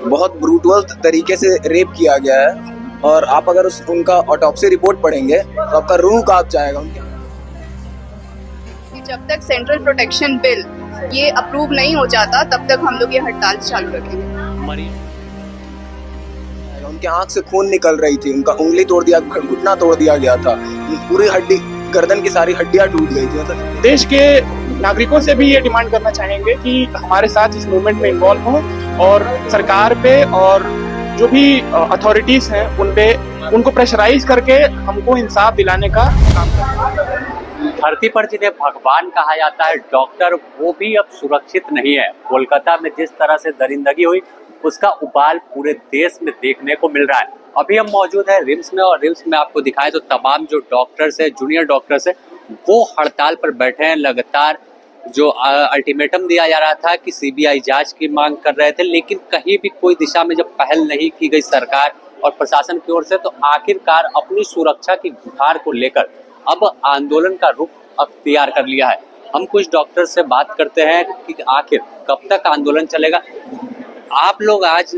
बहुत ब्रूटल तरीके से रेप किया गया है और आप अगर उनका ऑटोप्सी रिपोर्ट पढ़ेंगे तो आपका रूह कांप जाएगा उनके। कि जब तक सेंट्रल प्रोटेक्शन बिल ये अप्रूव नहीं हो जाता तब तक हम लोग ये हड़ताल चालू रखेंगे। उनके आंख से खून निकल रही थी, उनका उंगली तोड़ दिया, घुटना तोड़ दिया गया था, पूरी हड्डी गर्दन की सारी हड्डियां टूट गई थी। मतलब देश के नागरिकों से भी ये डिमांड करना चाहेंगे कि हमारे साथ इस मूवमेंट में इन्वॉल्व हों और सरकार पे और जो भी अथॉरिटीज हैं उनको प्रेशराइज करके हमको इंसाफ दिलाने का काम करें। धरती पर जिन्हें भगवान कहा जाता है डॉक्टर, वो भी अब सुरक्षित नहीं है। कोलकाता में जिस तरह से दरिंदगी हुई उसका उबाल पूरे देश में देखने को मिल रहा है। अभी हम मौजूद है रिम्स में और रिम्स में आपको दिखाएं तो तमाम जो डॉक्टर्स है, जूनियर डॉक्टर्स है, वो हड़ताल पर बैठे हैं। लगातार जो अल्टीमेटम दिया जा रहा था कि सीबीआई जांच की मांग कर रहे थे, लेकिन कहीं भी कोई दिशा में जब पहल नहीं की गई सरकार और प्रशासन की ओर से, तो आखिरकार अपनी सुरक्षा की गुहार को लेकर अब आंदोलन का रुख अख्तियार कर लिया है। हम कुछ डॉक्टर से बात करते हैं कि आखिर कब तक आंदोलन चलेगा। आप लोग आज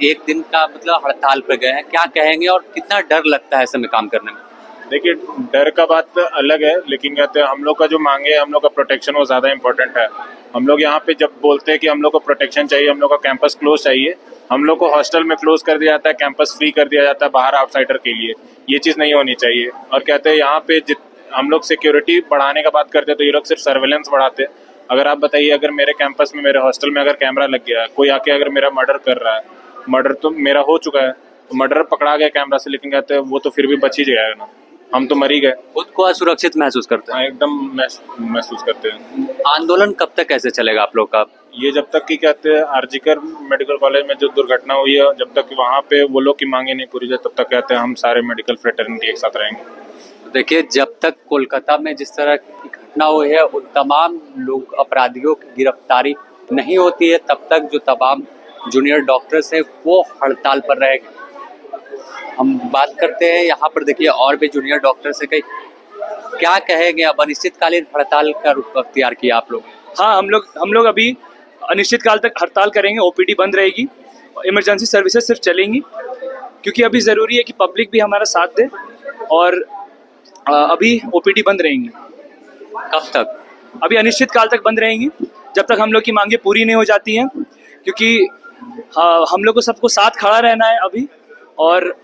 एक दिन का मतलब हड़ताल पर गए हैं, क्या कहेंगे और कितना डर लगता है ऐसे में काम करने में? देखिए, डर का बात अलग है, लेकिन कहते हैं हम लोग का जो मांगे है, हम लोग का प्रोटेक्शन वो ज़्यादा इंपॉर्टेंट है। हम लोग यहाँ पे जब बोलते हैं कि हम लोग को प्रोटेक्शन चाहिए, हम लोग का कैंपस क्लोज चाहिए, हम लोग को हॉस्टल में क्लोज कर दिया जाता है, कैंपस फ्री कर दिया जाता है बाहर आउटसाइडर के लिए। ये चीज़ नहीं होनी चाहिए। और कहते हैं यहाँ पे हम लोग सिक्योरिटी बढ़ाने का बात करते हैं तो ये लोग सिर्फ सर्वेलेंस बढ़ाते हैं। अगर आप बताइए, अगर मेरे कैंपस में, मेरे हॉस्टल में अगर कैमरा लग गया है, कोई आके अगर मेरा मर्डर कर रहा है, मर्डर तो मेरा हो चुका है, तो मर्डर पकड़ा गया कैमरा से, लेकिन कहते हैं वो तो फिर भी बच ही जाएगा ना, हम तो मर ही गए। खुद को असुरक्षित महसूस करते हैं? हाँ, एकदम महसूस करते हैं। आंदोलन कब तक ऐसे चलेगा आप लोग का? ये जब तक कि कहते हैं आरजीकर मेडिकल कॉलेज में जो दुर्घटना हुई है, जब तक वहाँ पे वो लोग की मांगे नहीं पूरी जाए, तब तक कहते हैं हम सारे मेडिकल फ्रेटर्निटी एक साथ रहेंगे। देखिए, जब तक कोलकाता में जिस तरह की घटना हुई है उन तमाम लोग अपराधियों की गिरफ्तारी नहीं होती है, तब तक जो तमाम जूनियर डॉक्टर्स हैं वो हड़ताल पर रहेंगे। हम बात करते हैं यहाँ पर, देखिए और भी जूनियर डॉक्टर्स है, कई क्या कहेंगे? अब अनिश्चितकालीन हड़ताल का रुख अख्तियार किया आप लोग? हाँ, हम लोग अभी अनिश्चित काल तक हड़ताल करेंगे। ओपीडी बंद रहेगी, इमरजेंसी सर्विसेज सिर्फ चलेंगी, क्योंकि अभी ज़रूरी है कि पब्लिक भी हमारा साथ दे। और अभी ओपीडी बंद रहेंगी। कब तक? अभी अनिश्चित काल तक बंद रहेंगी, जब तक हम लोग की मांगे पूरी नहीं हो जाती हैं, क्योंकि हम लोग को सबको साथ खड़ा रहना है अभी। और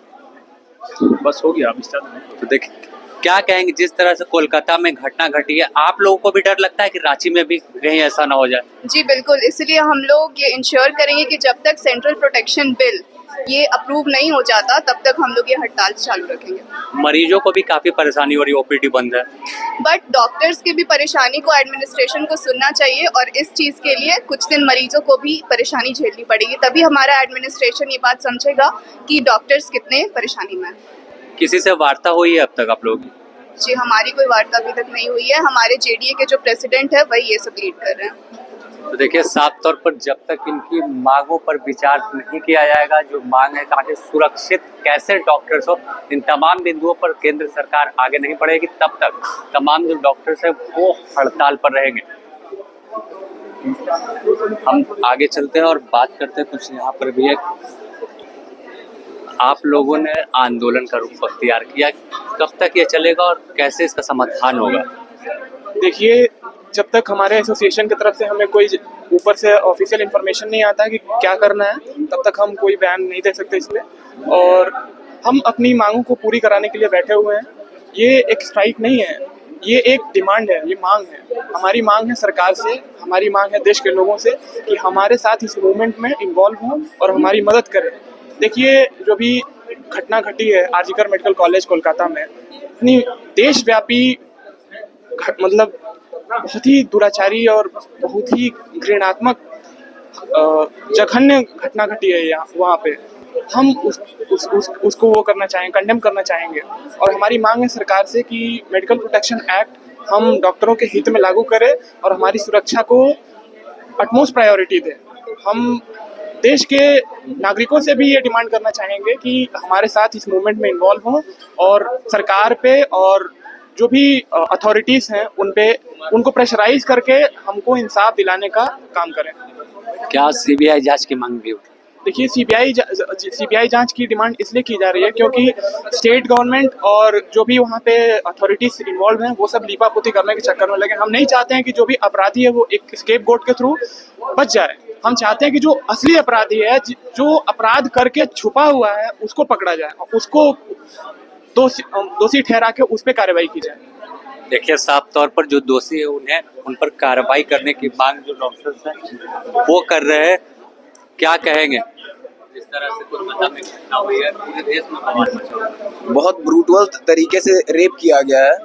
बस हो गया अभी तक। तो देखिए, क्या कहेंगे जिस तरह से कोलकाता में घटना घटी है, आप लोगों को भी डर लगता है कि रांची में भी कहीं ऐसा ना हो जाए? जी बिल्कुल, इसलिए हम लोग ये इंश्योर करेंगे कि जब तक सेंट्रल प्रोटेक्शन बिल ये अप्रूव नहीं हो जाता तब तक हम लोग ये हड़ताल चालू रखेंगे। मरीजों को भी काफी परेशानी हो रही है, ओपीडी बंद है। बट डॉक्टर्स की भी परेशानी को एडमिनिस्ट्रेशन को सुनना चाहिए और इस चीज़ के लिए कुछ दिन मरीजों को भी परेशानी झेलनी पड़ेगी, तभी हमारा एडमिनिस्ट्रेशन ये बात समझेगा कि डॉक्टर्स कितने परेशानी में। किसी से वार्ता हुई है अब तक आप लोग? जी, हमारी कोई वार्ता अभी तक नहीं हुई है। हमारे जेडीए के जो प्रेसिडेंट है वही ये सब लीड कर रहे हैं। तो देखिए, साफ तौर पर जब तक इनकी मांगों पर विचार नहीं किया जाएगा, जो मांग है काफी सुरक्षित कैसे डॉक्टर्स हो, इन तमाम बिंदुओं पर केंद्र सरकार आगे नहीं बढ़ेगी, तब तक तमाम जो डॉक्टर्स है वो हड़ताल पर रहेंगे। हम आगे चलते हैं और बात करते हैं, कुछ यहाँ पर भी है। आप लोगों ने आंदोलन का रुख अख्तियार किया, कब तक ये चलेगा और कैसे इसका समाधान होगा? देखिए, जब तक हमारे एसोसिएशन की तरफ से हमें कोई ऊपर से ऑफिशियल इन्फॉर्मेशन नहीं आता है कि क्या करना है, तब तक हम कोई बयान नहीं दे सकते इसमें। और हम अपनी मांगों को पूरी कराने के लिए बैठे हुए हैं। ये एक स्ट्राइक नहीं है, ये एक डिमांड है, ये मांग है। हमारी मांग है सरकार से, हमारी मांग है देश के लोगों से कि हमारे साथ इस मूवमेंट में इन्वॉल्व हों और हमारी मदद करें। देखिए, जो भी घटना घटी है आरजीकर मेडिकल कॉलेज कोलकाता में, इतनी देशव्यापी मतलब बहुत ही दुराचारी और बहुत ही घृणात्मक जघन्य घटना घटी है यहाँ वहाँ पे। हम उसको वो करना चाहेंगे, कंडेम करना चाहेंगे। और हमारी मांग है सरकार से कि मेडिकल प्रोटेक्शन एक्ट हम डॉक्टरों के हित में लागू करें और हमारी सुरक्षा को अटमोस्ट प्रायोरिटी दें। हम देश के नागरिकों से भी ये डिमांड करना चाहेंगे कि हमारे साथ इस मूवमेंट में इन्वॉल्व हों और सरकार पे और जो भी अथॉरिटीज हैं उनको प्रेशराइज करके हमको इंसाफ दिलाने का काम करें। क्या सीबीआई जांच की मांग भी उठी? देखिए सीबीआई जांच की डिमांड इसलिए की जा रही है क्योंकि स्टेट गवर्नमेंट और जो भी वहाँ पे अथॉरिटीज इन्वॉल्व हैं वो सब लीपापोती करने के चक्कर में लगे। हम नहीं चाहते हैं कि जो भी अपराधी है वो एक स्केपगोट के थ्रू बच जाए। हम चाहते हैं कि जो असली अपराधी है, जो अपराध करके छुपा हुआ है, उसको पकड़ा जाए और उसको दोषी ठहरा के उस पर कार्रवाई की जाए। देखिए, साफ तौर पर जो दोषी है उन्हें उन पर कार्रवाई करने की मांग जो डॉक्टर्स हैं वो कर रहे हैं। क्या कहेंगे? जिस तरह से कोलकाता में घटना हुई है, पूरे देश में बवाल मचा हुआ है। बहुत ब्रूटल तरीके से रेप किया गया है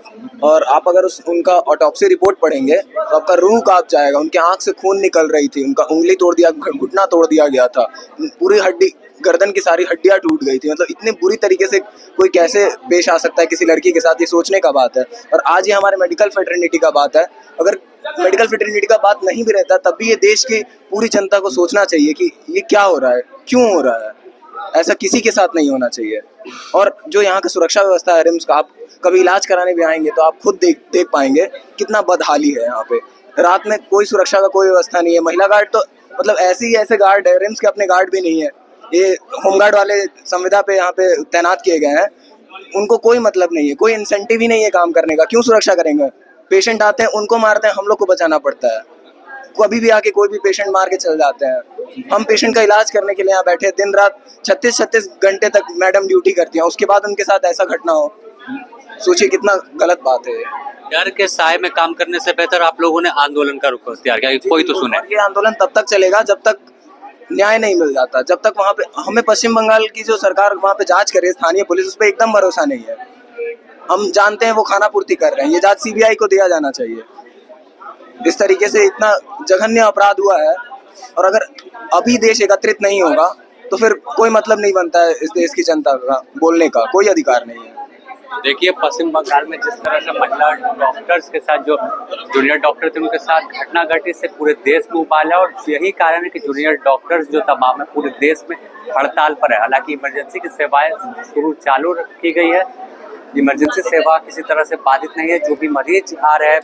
और आप अगर उनका ऑटोप्सी रिपोर्ट पढ़ेंगे तो आपका रूह कांप जाएगा। उनके आंख से खून निकल रही थी, उनका उंगली तोड़ दिया, घुटना तोड़ दिया गया था, पूरी हड्डी, गर्दन की सारी हड्डियां टूट गई थी। मतलब इतने बुरी तरीके से कोई कैसे पेश आ सकता है किसी लड़की के साथ, ये सोचने का बात है। और आज ये हमारे मेडिकल फेटर्निटी का बात है। अगर मेडिकल फेटर्निटी का बात नहीं भी रहता तब भी ये देश की पूरी जनता को सोचना चाहिए कि ये क्या हो रहा है, क्यों हो रहा है, ऐसा किसी के साथ नहीं होना चाहिए। और जो यहाँ का सुरक्षा व्यवस्था है रिम्स का, आप कभी इलाज कराने भी आएंगे तो आप खुद देख पाएंगे कितना बदहाली है यहाँ पे। रात में कोई सुरक्षा का कोई व्यवस्था नहीं है। महिला गार्ड तो मतलब ऐसे गार्ड है, रिम्स के अपने गार्ड भी नहीं है। ये होमगार्ड वाले संविदा पे यहाँ पे तैनात किए गए हैं, उनको कोई मतलब नहीं है, कोई इंसेंटिव ही नहीं है काम करने का। क्यों सुरक्षा करेंगे? पेशेंट आते हैं उनको मारते हैं, हम लोग को बचाना पड़ता है। कभी भी आके कोई भी पेशेंट मार के चल जाते हैं। हम पेशेंट का इलाज करने के लिए यहाँ बैठे दिन रात 36 घंटे तक मैडम ड्यूटी करती हैं, उसके बाद उनके साथ ऐसा घटना हो, सोचिए कितना गलत बात है। डर के साए में काम करने से बेहतर आप लोगों ने आंदोलन का रुख अख्तियार किया। कोई तो सुने। ये आंदोलन तब तक चलेगा जब तक न्याय नहीं मिल जाता, जब तक वहाँ पे हमें पश्चिम बंगाल की जो सरकार वहाँ पे जांच करे, स्थानीय पुलिस, उस पर एकदम भरोसा नहीं है। हम जानते हैं वो खाना पूर्ति कर रहे हैं, ये जांच सीबीआई को दिया जाना चाहिए। इस तरीके से इतना जघन्य अपराध हुआ है और अगर अभी देश एकत्रित नहीं होगा तो फिर कोई मतलब नहीं बनता है इस देश की जनता का बोलने का कोई अधिकार नहीं है। देखिए, पश्चिम बंगाल में जिस तरह से महिला डॉक्टर्स के साथ, जो जूनियर डॉक्टर थे, उनके साथ घटना घटी, से पूरे देश में उबाल है। और यही कारण है कि जूनियर डॉक्टर्स जो तमाम है पूरे देश में हड़ताल पर है। हालांकि इमरजेंसी की सेवाएं चालू की गई है, इमरजेंसी सेवा किसी तरह से बाधित नहीं है। जो भी मरीज आ रहे हैं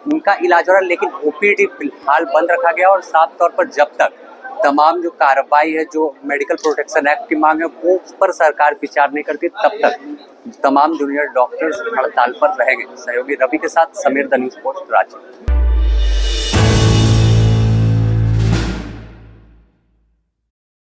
उनका इलाज हो रहा है, लेकिन ओपीडी फिलहाल बंद रखा गया। और साफ तौर पर जब तक तमाम जो कार्रवाई है, जो मेडिकल प्रोटेक्शन एक्ट की मांग है, वो उस पर सरकार विचार नहीं करती, तब तक तमाम जूनियर डॉक्टर्स हड़ताल पर रहेंगे। सहयोगी रवि के साथ Sameer, the news post, Ranchi.